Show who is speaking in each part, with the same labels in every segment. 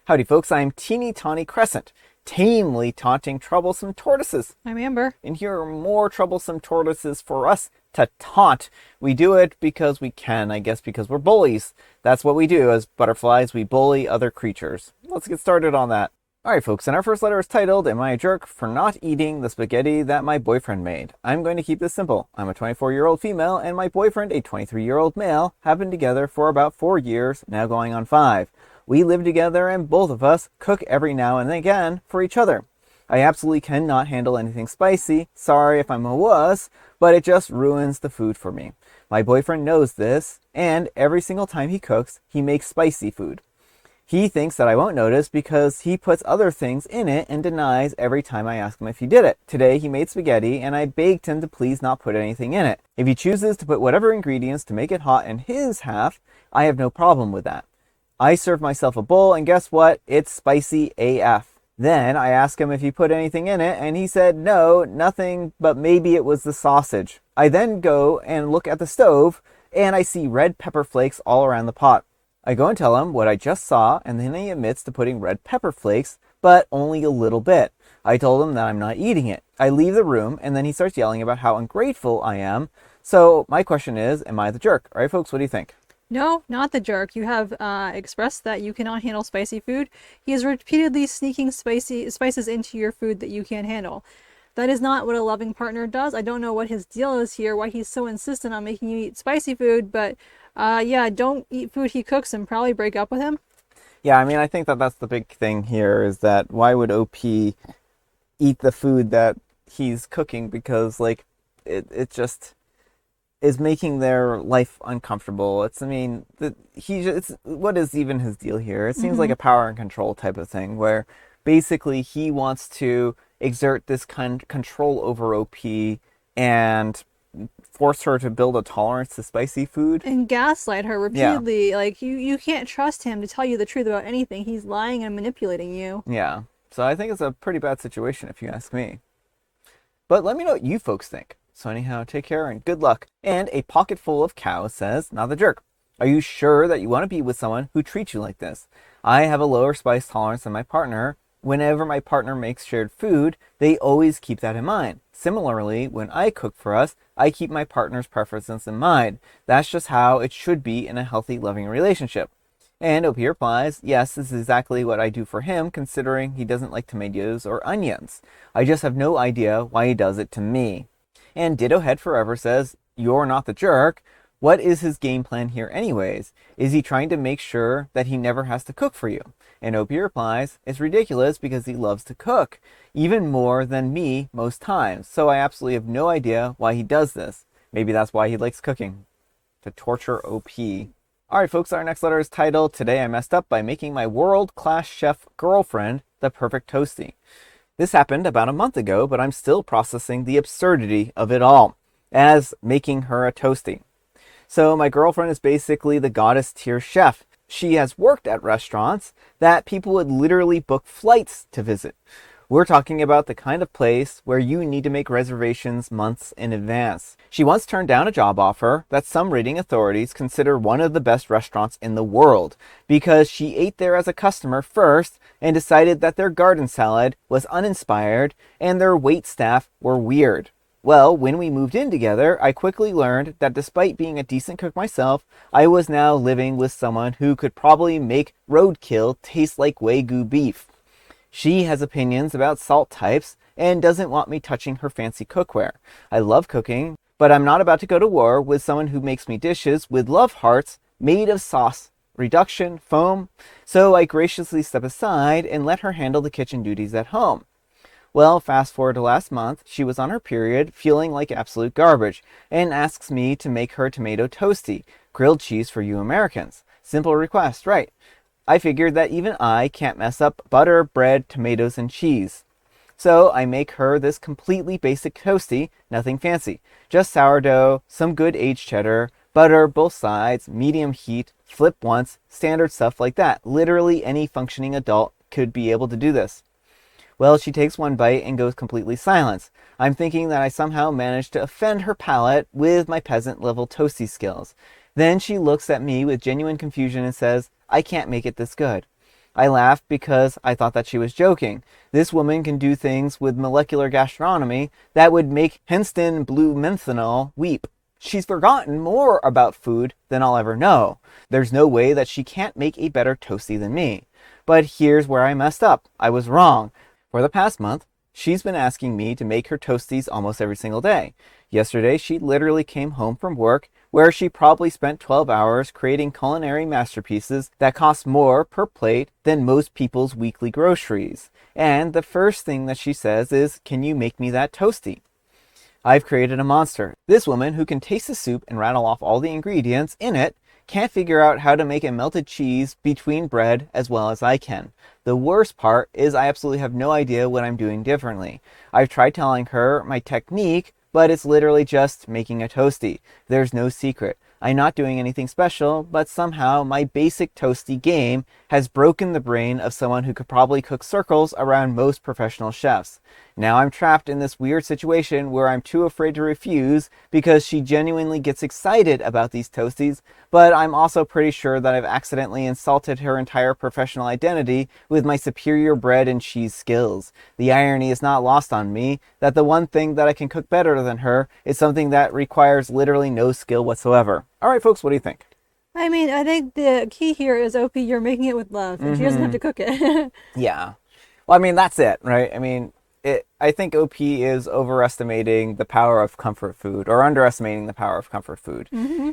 Speaker 1: Howdy folks, I'm Teeny Tawny Crescent, tamely taunting troublesome tortoises.
Speaker 2: I'm Amber.
Speaker 1: And here are more troublesome tortoises for us to taunt. We do it because we can, I guess because we're bullies. That's what we do as butterflies, we bully other creatures. Let's get started on that. Alright folks, and our first letter is titled, Am I a Jerk for Not Eating the Spaghetti That My Boyfriend Made? I'm going to keep this simple. I'm a 24-year-old female and my boyfriend, a 23-year-old male, have been together for about 4 years, now going on 5. We live together and both of us cook every now and again for each other. I absolutely cannot handle anything spicy, sorry if I'm a wuss, but it just ruins the food for me. My boyfriend knows this, and every single time he cooks, he makes spicy food. He thinks that I won't notice because he puts other things in it and denies every time I ask him if he did it. Today he made spaghetti and I begged him to please not put anything in it. If he chooses to put whatever ingredients to make it hot in his half, I have no problem with that. I serve myself a bowl and guess what? It's spicy AF. Then I asked him if he put anything in it and he said no, nothing, but maybe it was the sausage. I then go and look at the stove and I see red pepper flakes all around the pot. I go and tell him what I just saw, and then he admits to putting red pepper flakes, but only a little bit. I told him that I'm not eating it. I leave the room, and then he starts yelling about how ungrateful I am. So my question is, am I the jerk? All right, folks, what do you think?
Speaker 2: No, not the jerk. You have expressed that you cannot handle spicy food. He is repeatedly sneaking spices into your food that you can't handle. That is not what a loving partner does. I don't know what his deal is here, why he's so insistent on making you eat spicy food, but yeah, don't eat food he cooks and probably break up with him.
Speaker 1: Yeah, I mean, I think that that's the big thing here is that why would OP eat the food that he's cooking? Because, like, it just is making their life uncomfortable. It's, I mean, what is even his deal here? It seems like a power and control type of thing where basically he wants to exert this control over OP and force her to build a tolerance to spicy food.
Speaker 2: And gaslight her repeatedly. Yeah. Like, you can't trust him to tell you the truth about anything. He's lying and manipulating you.
Speaker 1: Yeah. So I think it's a pretty bad situation if you ask me. But let me know what you folks think. So anyhow, take care and good luck. And a pocket full of cows says, not the jerk. Are you sure that you want to be with someone who treats you like this? I have a lower spice tolerance than my partner. Whenever my partner makes shared food, they always keep that in mind. Similarly, when I cook for us, I keep my partner's preferences in mind. That's just how it should be in a healthy, loving relationship. And OP replies, yes, this is exactly what I do for him, considering he doesn't like tomatoes or onions. I just have no idea why he does it to me. And Ditto Head Forever says, you're not the jerk. What is his game plan here anyways? Is he trying to make sure that he never has to cook for you? And OP replies, it's ridiculous because he loves to cook, even more than me most times. So I absolutely have no idea why he does this. Maybe that's why he likes cooking. To torture OP. Alright folks, our next letter is titled, Today I Messed Up by Making My World-Class Chef Girlfriend the Perfect Toastie. This happened about a month ago, but I'm still processing the absurdity of it all, as making her a toastie. So my girlfriend is basically the goddess tier chef. She has worked at restaurants that people would literally book flights to visit. We're talking about the kind of place where you need to make reservations months in advance. She once turned down a job offer that some rating authorities consider one of the best restaurants in the world because she ate there as a customer first and decided that their garden salad was uninspired and their wait staff were weird. Well, when we moved in together, I quickly learned that despite being a decent cook myself, I was now living with someone who could probably make roadkill taste like Wagyu beef. She has opinions about salt types and doesn't want me touching her fancy cookware. I love cooking, but I'm not about to go to war with someone who makes me dishes with love hearts made of sauce, reduction, foam, so I graciously step aside and let her handle the kitchen duties at home. Well, fast forward to last month, she was on her period, feeling like absolute garbage, and asks me to make her tomato toastie, grilled cheese for you Americans. Simple request, right? I figured that even I can't mess up butter, bread, tomatoes, and cheese. So I make her this completely basic toastie, nothing fancy. Just sourdough, some good aged cheddar, butter both sides, medium heat, flip once, standard stuff like that. Literally any functioning adult could be able to do this. Well, she takes one bite and goes completely silent. I'm thinking that I somehow managed to offend her palate with my peasant-level toasty skills. Then she looks at me with genuine confusion and says, I can't make it this good. I laughed because I thought that she was joking. This woman can do things with molecular gastronomy that would make Henston blue menthanol weep. She's forgotten more about food than I'll ever know. There's no way that she can't make a better toastie than me. But here's where I messed up. I was wrong. For the past month, she's been asking me to make her toasties almost every single day. Yesterday, she literally came home from work where she probably spent 12 hours creating culinary masterpieces that cost more per plate than most people's weekly groceries. And the first thing that she says is, "Can you make me that toastie?" I've created a monster. This woman, who can taste the soup and rattle off all the ingredients in it, can't figure out how to make a melted cheese between bread as well as I can. The worst part is I absolutely have no idea what I'm doing differently. I've tried telling her my technique, but it's literally just making a toastie. There's no secret. I'm not doing anything special, but somehow my basic toastie game has broken the brain of someone who could probably cook circles around most professional chefs. Now I'm trapped in this weird situation where I'm too afraid to refuse because she genuinely gets excited about these toasties, but I'm also pretty sure that I've accidentally insulted her entire professional identity with my superior bread and cheese skills. The irony is not lost on me that the one thing that I can cook better than her is something that requires literally no skill whatsoever. All right, folks, what do you think?
Speaker 2: I mean, I think the key here is, OP, you're making it with love, and she doesn't have to cook it.
Speaker 1: Yeah. Well, I mean, that's it, right? I mean, I think OP is overestimating the power of comfort food or underestimating the power of comfort food.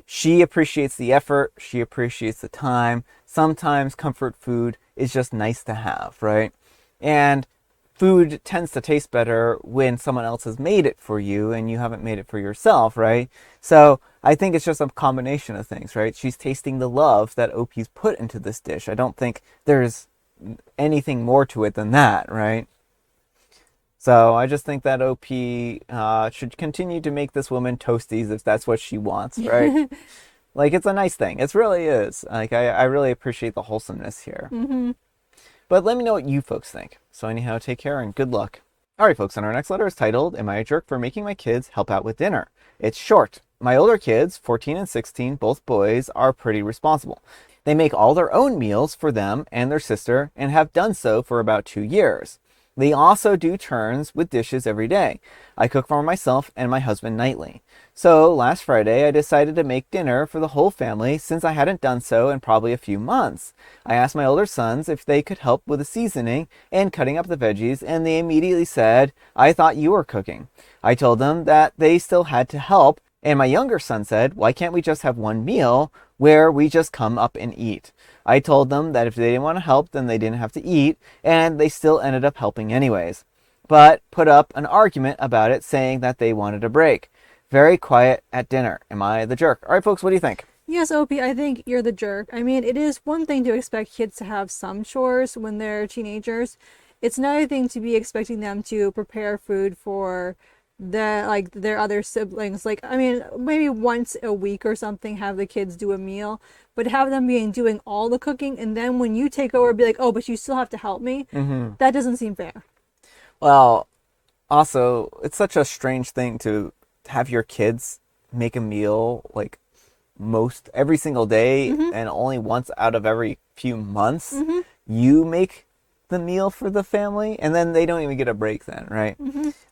Speaker 1: She appreciates the effort. She appreciates the time. Sometimes comfort food is just nice to have, right? And food tends to taste better when someone else has made it for you and you haven't made it for yourself, right? So I think it's just a combination of things, right? She's tasting the love that OP's put into this dish. I don't think there's anything more to it than that, right? So I just think that OP should continue to make this woman toasties if that's what she wants, right? Like, it's a nice thing. It really is. Like, I really appreciate the wholesomeness here. But let me know what you folks think. So anyhow, take care and good luck. All right, folks, and our next letter is titled, "Am I a Jerk for Making My Kids Help Out with Dinner?" It's short. My older kids, 14 and 16, both boys, are pretty responsible. They make all their own meals for them and their sister and have done so for about 2 years. They also do turns with dishes every day. I cook for myself and my husband nightly. So last Friday, I decided to make dinner for the whole family since I hadn't done so in probably a few months. I asked my older sons if they could help with the seasoning and cutting up the veggies, and they immediately said, "I thought you were cooking." I told them that they still had to help, and my younger son said, "Why can't we just have one meal where we just come up and eat?" I told them that if they didn't want to help, then they didn't have to eat, and they still ended up helping anyways. But put up an argument about it, saying that they wanted a break. Very quiet at dinner. Am I the jerk? All right, folks, what do you think?
Speaker 2: Yes, OP, I think you're the jerk. I mean, it is one thing to expect kids to have some chores when they're teenagers. It's another thing to be expecting them to prepare food for their other siblings. Like, I mean, maybe once a week or something, have the kids do a meal, but have them doing all the cooking, and then when you take over, be like, "Oh, but you still have to help me." That doesn't seem fair.
Speaker 1: Well, also, it's such a strange thing to have your kids make a meal like most every single day and only once out of every few months. You make the meal for the family and then they don't even get a break then, right?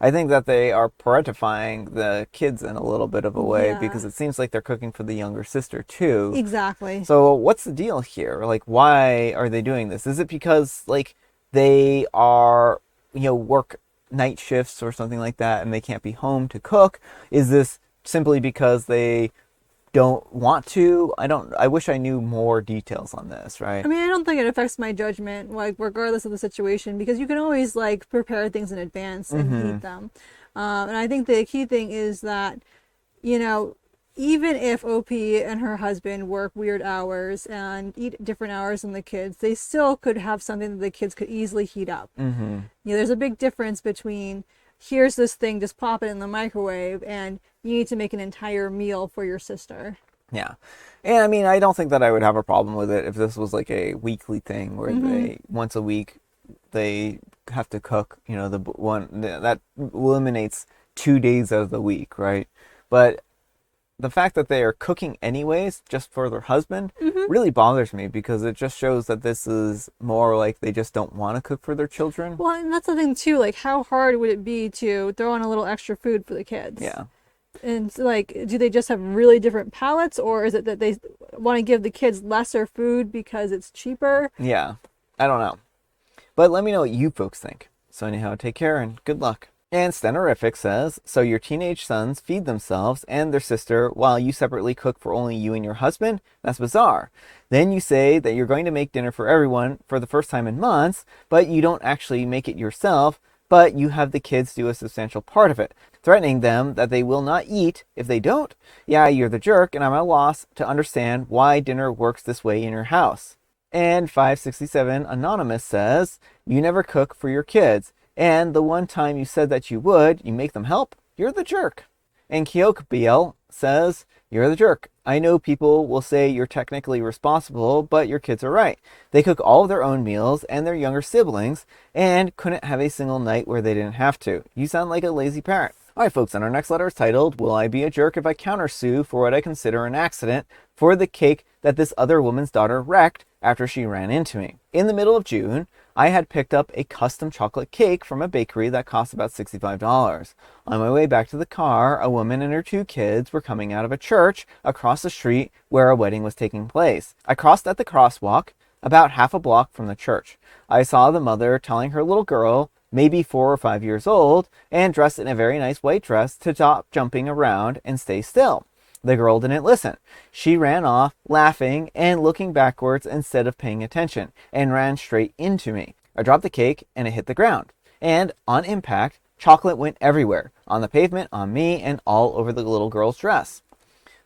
Speaker 1: I think that they are partifying the kids in a little bit of a way because it seems like they're cooking for the younger sister too.
Speaker 2: Exactly.
Speaker 1: So what's the deal here? Like, why are they doing this? Is it because like they are, work night shifts or something like that and they can't be home to cook? Is this simply because they don't want to? I wish I knew more details on this, right?
Speaker 2: I mean, I don't think it affects my judgment, like, regardless of the situation, because you can always, like, prepare things in advance and heat them. And I think the key thing is that, even if OP and her husband work weird hours and eat different hours than the kids, they still could have something that the kids could easily heat up. There's a big difference between, here's this thing, just pop it in the microwave, and you need to make an entire meal for your sister.
Speaker 1: Yeah. And I mean, I don't think that I would have a problem with it if this was like a weekly thing where they, once a week, they have to cook, that eliminates 2 days of the week, right? But the fact that they are cooking anyways, just for their husband,
Speaker 2: Mm-hmm.
Speaker 1: really bothers me because it just shows that this is more like they just don't want to cook for their children.
Speaker 2: Well, and that's the thing too. Like, how hard would it be to throw in a little extra food for the kids?
Speaker 1: Yeah.
Speaker 2: And like, do they just have really different palates, or is it that they want to give the kids lesser food because it's cheaper?
Speaker 1: Yeah. I don't know. But let me know what you folks think. So anyhow, take care and good luck. And Stenorific says, so your teenage sons feed themselves and their sister while you separately cook for only you and your husband? That's bizarre. Then you say that you're going to make dinner for everyone for the first time in months, but you don't actually make it yourself, but you have the kids do a substantial part of it, threatening them that they will not eat if they don't? Yeah, you're the jerk, and I'm at a loss to understand why dinner works this way in your house. And 567 Anonymous says, you never cook for your kids. And the one time you said that you would, you make them help? You're the jerk. And Kyok BL says, you're the jerk. I know people will say you're technically responsible, but your kids are right. They cook all of their own meals and their younger siblings and couldn't have a single night where they didn't have to. You sound like a lazy parent. Alright folks, and our next letter is titled, Will I Be a Jerk If I Countersue for What I Consider an Accident for the Cake That This Other Woman's Daughter Wrecked After She Ran Into Me? In the middle of June, I had picked up a custom chocolate cake from a bakery that cost about $65. On my way back to the car, a woman and her 2 kids were coming out of a church across the street where a wedding was taking place. I crossed at the crosswalk about half a block from the church. I saw the mother telling her little girl, maybe 4 or 5 years old, and dressed in a very nice white dress, to stop jumping around and stay still. The girl didn't listen. She ran off, laughing and looking backwards instead of paying attention, and ran straight into me. I dropped the cake and it hit the ground. And on impact, chocolate went everywhere, on the pavement, on me, and all over the little girl's dress.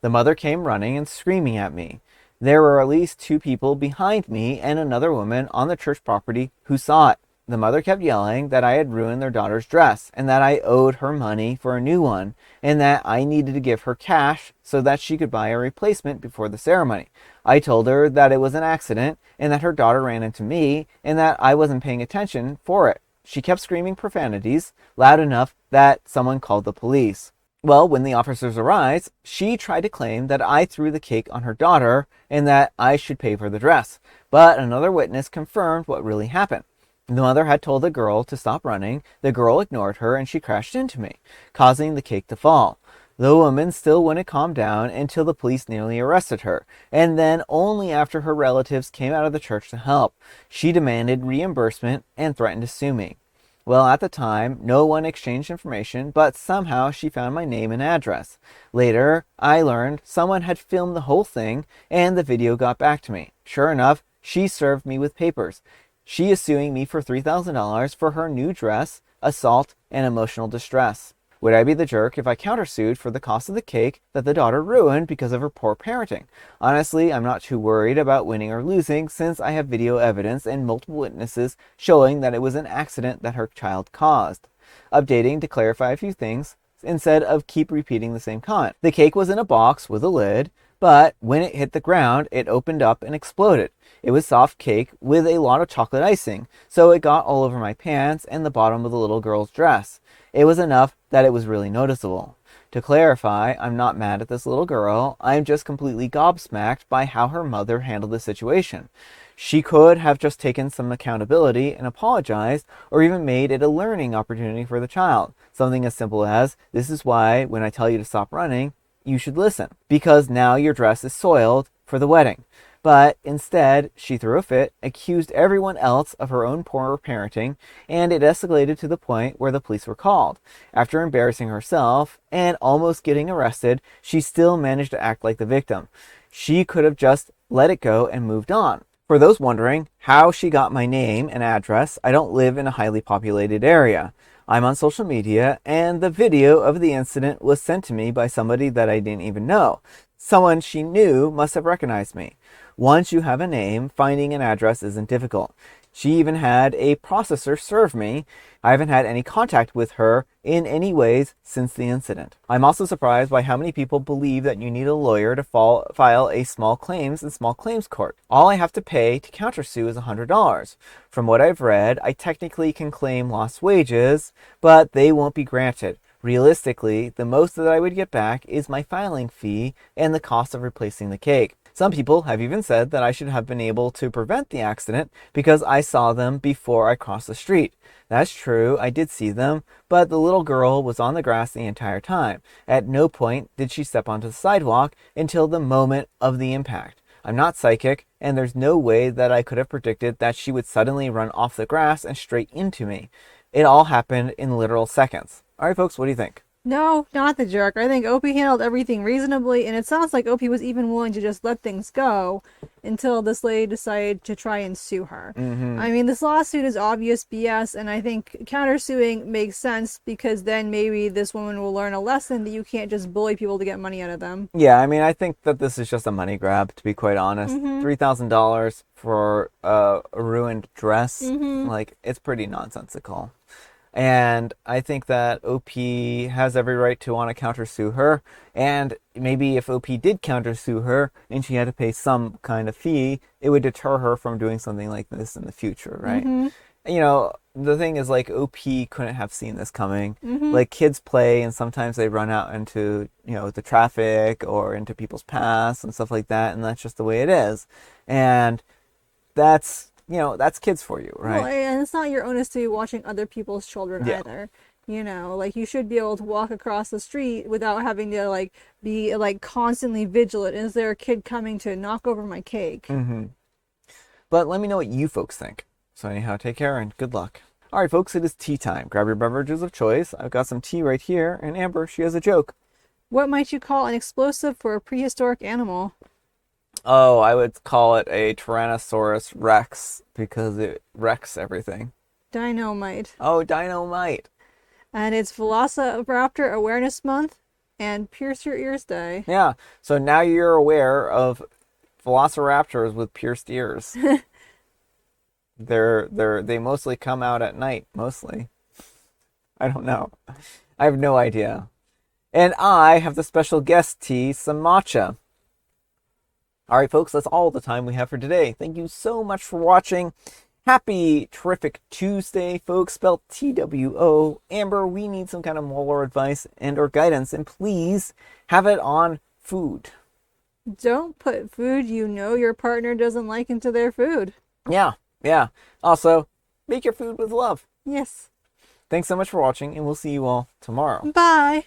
Speaker 1: The mother came running and screaming at me. There were at least 2 people behind me and another woman on the church property who saw it. The mother kept yelling that I had ruined their daughter's dress and that I owed her money for a new one and that I needed to give her cash so that she could buy a replacement before the ceremony. I told her that it was an accident and that her daughter ran into me and that I wasn't paying attention for it. She kept screaming profanities loud enough that someone called the police. Well, when the officers arrived, she tried to claim that I threw the cake on her daughter and that I should pay for the dress. But another witness confirmed what really happened. The mother had told the girl to stop running. The girl ignored her and she crashed into me, causing the cake to fall. The woman still wouldn't calm down until the police nearly arrested her, and then only after her relatives came out of the church to help. She demanded reimbursement and threatened to sue me. Well, at the time, no one exchanged information, but somehow she found my name and address. Later, I learned someone had filmed the whole thing and the video got back to me. Sure enough, she served me with papers. She is suing me for $3,000 for her new dress, assault, and emotional distress. Would I be the jerk if I countersued for the cost of the cake that the daughter ruined because of her poor parenting? Honestly, I'm not too worried about winning or losing since I have video evidence and multiple witnesses showing that it was an accident that her child caused. Updating to clarify a few things instead of keep repeating the same comment. The cake was in a box with a lid, but when it hit the ground, it opened up and exploded. It was soft cake with a lot of chocolate icing, so it got all over my pants and the bottom of the little girl's dress. It was enough that it was really noticeable. To clarify, I'm not mad at this little girl. I'm just completely gobsmacked by how her mother handled the situation. She could have just taken some accountability and apologized, or even made it a learning opportunity for the child. Something as simple as, this is why when I tell you to stop running, you should listen, because now your dress is soiled for the wedding. But instead, she threw a fit, accused everyone else of her own poor parenting, and it escalated to the point where the police were called. After embarrassing herself and almost getting arrested, she still managed to act like the victim. She could have just let it go and moved on. For those wondering how she got my name and address, I don't live in a highly populated area. I'm on social media, and the video of the incident was sent to me by somebody that I didn't even know. Someone she knew must have recognized me. Once you have a name, finding an address isn't difficult. She even had a processor serve me. I haven't had any contact with her in any ways since the incident. I'm also surprised by how many people believe that you need a lawyer to file a small claims in small claims court. All I have to pay to countersue is $100. From what I've read, I technically can claim lost wages, but they won't be granted. Realistically, the most that I would get back is my filing fee and the cost of replacing the cake. Some people have even said that I should have been able to prevent the accident because I saw them before I crossed the street. That's true, I did see them, but the little girl was on the grass the entire time. At no point did she step onto the sidewalk until the moment of the impact. I'm not psychic, and there's no way that I could have predicted that she would suddenly run off the grass and straight into me. It all happened in literal seconds. All right, folks, what do you think?
Speaker 2: No, not the jerk. I think Opie handled everything reasonably, and it sounds like Opie was even willing to just let things go until this lady decided to try and sue her. I mean, this lawsuit is obvious BS, and I think countersuing makes sense because then maybe this woman will learn a lesson that you can't just bully people to get money out of them.
Speaker 1: Yeah, I mean, I think that this is just a money grab, to be quite honest. $3,000 for a ruined dress, like, it's pretty nonsensical. And I think that OP has every right to want to countersue her. And maybe if OP did countersue her and she had to pay some kind of fee, it would deter her from doing something like this in the future, right? You know, the thing is, like, OP couldn't have seen this coming. Like, kids play and sometimes they run out into, you know, the traffic or into people's paths and stuff like that. And that's just the way it is. And that's, you know, that's kids for you, right?
Speaker 2: Well, and it's not your onus to be watching other people's children either. You know, like, you should be able to walk across the street without having to, like, be, like, constantly vigilant. Is there a kid coming to knock over my cake?
Speaker 1: But let me know what you folks think. So anyhow, take care and good luck. All right, folks, it is tea time. Grab your beverages of choice. I've got some tea right here. And Amber, she has a joke.
Speaker 2: What might you call an explosive for a prehistoric animal?
Speaker 1: Oh, I would call it a Tyrannosaurus Rex because it wrecks everything.
Speaker 2: Dynamite.
Speaker 1: Oh, dynamite.
Speaker 2: And it's Velociraptor Awareness Month and Pierce Your Ears Day.
Speaker 1: Yeah, so now you're aware of velociraptors with pierced ears. They mostly come out at night, mostly. I don't know. I have no idea. And I have the special guest tea, some matcha. All right, folks, that's all the time we have for today. Thank you so much for watching. Happy terrific Tuesday, folks, spelled TWO. Amber, we need some kind of moral advice and or guidance, and please have it on food.
Speaker 2: Don't put food you know your partner doesn't like into their food.
Speaker 1: Yeah. Also, make your food with love.
Speaker 2: Yes.
Speaker 1: Thanks so much for watching, and we'll see you all tomorrow.
Speaker 2: Bye.